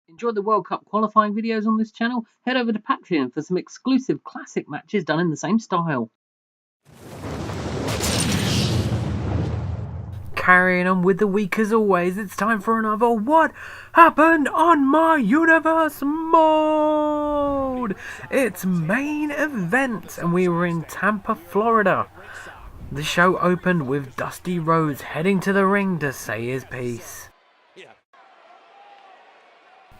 Enjoy the World Cup qualifying videos on this channel? Head over to Patreon for some exclusive classic matches done in the same style. Carrying on with the week as always, it's time for another What Happened on My Universe mode! It's main event and we were in Tampa, Florida. The show opened with Dusty Rhodes heading to the ring to say his piece.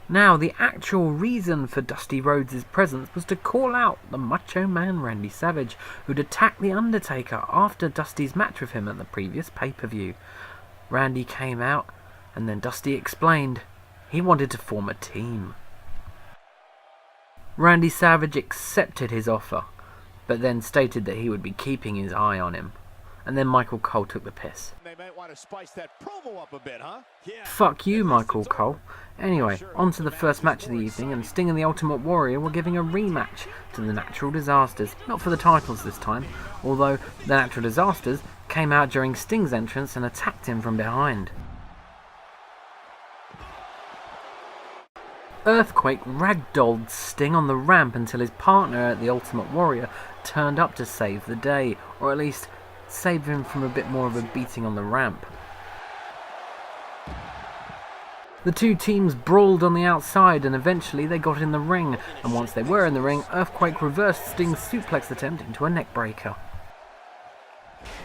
Now, the actual reason for Dusty Rhodes' presence was to call out the Macho Man Randy Savage, who'd attacked The Undertaker after Dusty's match with him at the previous pay-per-view. Randy came out, and then Dusty explained he wanted to form a team. Randy Savage accepted his offer, but then stated that he would be keeping his eye on him. And then Michael Cole took the piss. They might want to spice that promo up a bit, huh? Yeah. Fuck you, Michael Cole. Anyway, on to the first match of the evening, and Sting and the Ultimate Warrior were giving a rematch to the Natural Disasters. Not for the titles this time, although the Natural Disasters came out during Sting's entrance and attacked him from behind. Earthquake ragdolled Sting on the ramp until his partner, the Ultimate Warrior, turned up to save the day, or at least save him from a bit more of a beating on the ramp. The two teams brawled on the outside and eventually they got in the ring, and once they were in the ring, Earthquake reversed Sting's suplex attempt into a neckbreaker.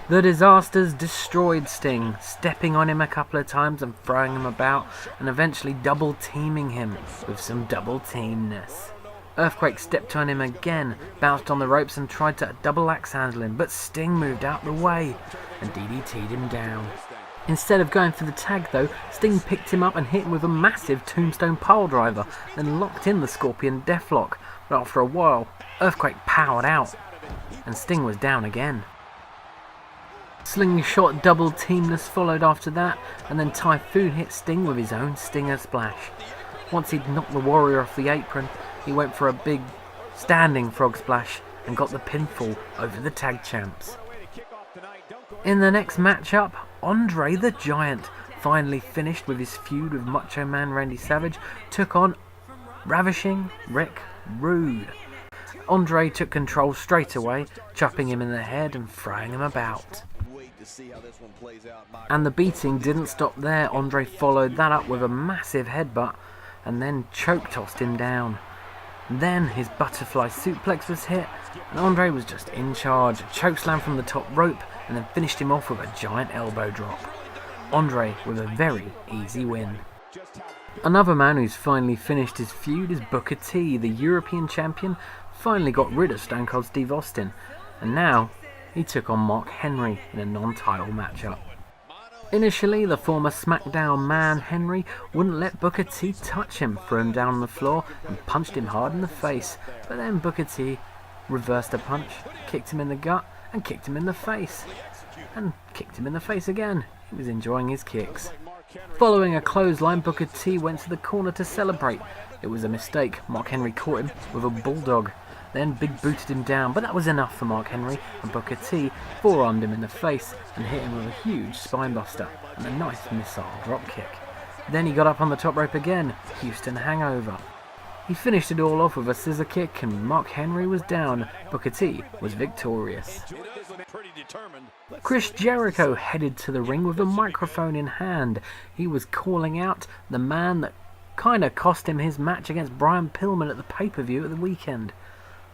The Disasters destroyed Sting, stepping on him a couple of times and throwing him about, and eventually double teaming him with some double teamness. Earthquake stepped on him again, bounced on the ropes and tried to double axe handle him, but Sting moved out the way and DDT'd him down. Instead of going for the tag though, Sting picked him up and hit him with a massive tombstone piledriver, then locked in the Scorpion Deathlock, but after a while, Earthquake powered out, and Sting was down again. Slingshot double teamness followed after that, and then Typhoon hit Sting with his own Stinger Splash. Once he'd knocked the Warrior off the apron, he went for a big standing frog splash and got the pinfall over the tag champs. In the next matchup, Andre the Giant, finally finished with his feud with Macho Man Randy Savage, took on Ravishing Rick Rude. Andre took control straight away, chopping him in the head and throwing him about. And the beating didn't stop there. Andre followed that up with a massive headbutt and then choke tossed him down. Then his butterfly suplex was hit, and Andre was just in charge. Chokeslam from the top rope, and then finished him off with a giant elbow drop. Andre with a very easy win. Another man who's finally finished his feud is Booker T. The European champion finally got rid of Stone Cold Steve Austin, and now he took on Mark Henry in a non-title matchup. Initially, the former SmackDown man Henry wouldn't let Booker T touch him, threw him down on the floor and punched him hard in the face, but then Booker T reversed a punch, kicked him in the gut and kicked him in the face, and kicked him in the face again. He was enjoying his kicks. Following a clothesline, Booker T went to the corner to celebrate. It was a mistake. Mark Henry caught him with a bulldog, then big booted him down, but that was enough for Mark Henry, and Booker T forearmed him in the face and hit him with a huge spinebuster and a nice missile dropkick. Then he got up on the top rope again, Houston hangover. He finished it all off with a scissor kick and Mark Henry was down. Booker T was victorious. Chris Jericho headed to the ring with a microphone in hand. He was calling out the man that kinda cost him his match against Brian Pillman at the pay-per-view at the weekend,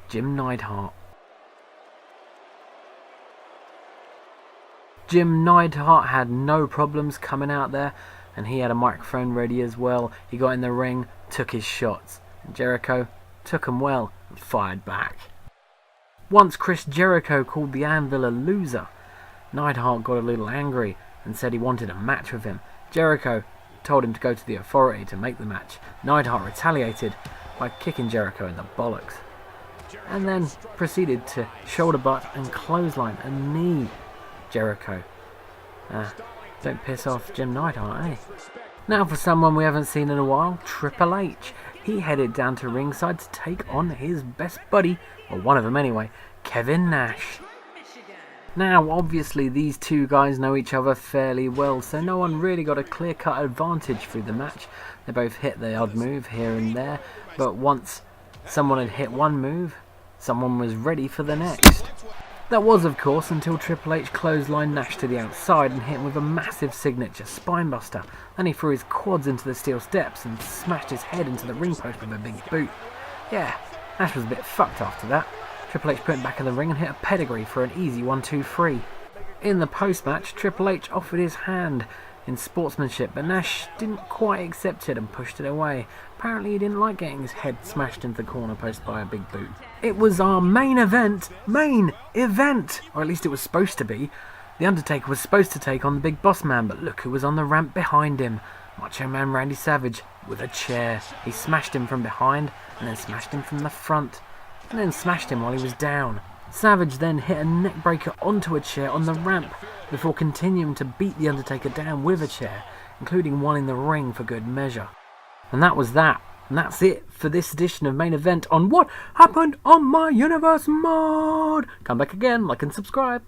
Jim Neidhart. Jim Neidhart had no problems coming out there, and he had a microphone ready as well. He got in the ring, took his shots, and Jericho took them well and fired back. Once Chris Jericho called the Anvil a loser, Neidhart got a little angry and said he wanted a match with him. Jericho told him to go to the Authority to make the match. Neidhart retaliated by kicking Jericho in the bollocks, and then proceeded to shoulder butt and clothesline and knee Jericho. Don't piss off Jim Neidhart, eh? Now for someone we haven't seen in a while, Triple H. He headed down to ringside to take on his best buddy, or one of them anyway, Kevin Nash. Now, obviously, these two guys know each other fairly well, so no one really got a clear-cut advantage through the match. They both hit the odd move here and there, but once someone had hit one move, someone was ready for the next. That was, of course, until Triple H clotheslined Nash to the outside and hit him with a massive signature spinebuster. Then he threw his quads into the steel steps and smashed his head into the ring post with a big boot. Yeah, Nash was a bit fucked after that. Triple H put him back in the ring and hit a pedigree for an easy 1-2-3. In the post-match, Triple H offered his hand in sportsmanship, but Nash didn't quite accept it and pushed it away. Apparently he didn't like getting his head smashed into the corner post by a big boot. It was our main event, or at least it was supposed to be. The Undertaker was supposed to take on the Big Boss Man, but look who was on the ramp behind him. Macho Man Randy Savage with a chair. He smashed him from behind and then smashed him from the front and then smashed him while he was down. Savage then hit a neckbreaker onto a chair on the ramp before continuing to beat the Undertaker down with a chair, including one in the ring for good measure. And that was that. And that's it for this edition of Main Event on What Happened on My Universe Mod. Come back again, like and subscribe.